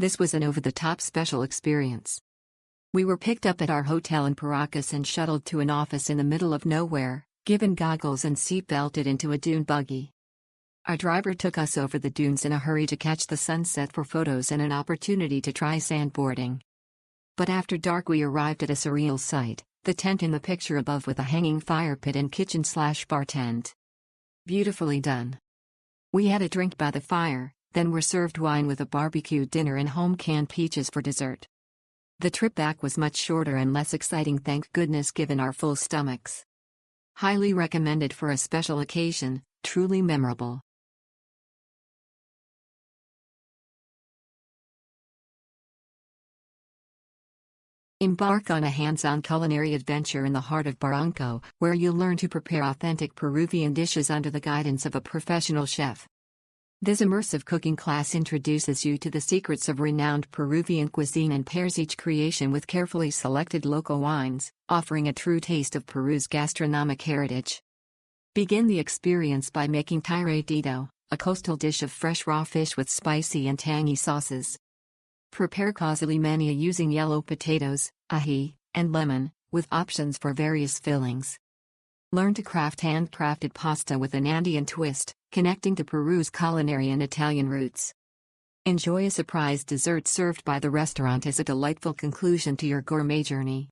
This was an over-the-top special experience. We were picked up at our hotel in Paracas and shuttled to an office in the middle of nowhere, given goggles and seat-belted into a dune buggy. Our driver took us over the dunes in a hurry to catch the sunset for photos and an opportunity to try sandboarding. But after dark we arrived at a surreal sight, the tent in the picture above with a hanging fire pit and kitchen/bar tent. Beautifully done. We had a drink by the fire, then were served wine with a barbecue dinner and home-canned peaches for dessert. The trip back was much shorter and less exciting, thank goodness, given our full stomachs. Highly recommended for a special occasion, truly memorable. Embark on a hands-on culinary adventure in the heart of Barranco, where you'll learn to prepare authentic Peruvian dishes under the guidance of a professional chef. This immersive cooking class introduces you to the secrets of renowned Peruvian cuisine and pairs each creation with carefully selected local wines, offering a true taste of Peru's gastronomic heritage. Begin the experience by making tiradito, a coastal dish of fresh raw fish with spicy and tangy sauces. Prepare causa limeña using yellow potatoes, ají, and lemon, with options for various fillings. Learn to craft handcrafted pasta with an Andean twist, connecting to Peru's culinary and Italian roots. Enjoy a surprise dessert served by the restaurant as a delightful conclusion to your gourmet journey.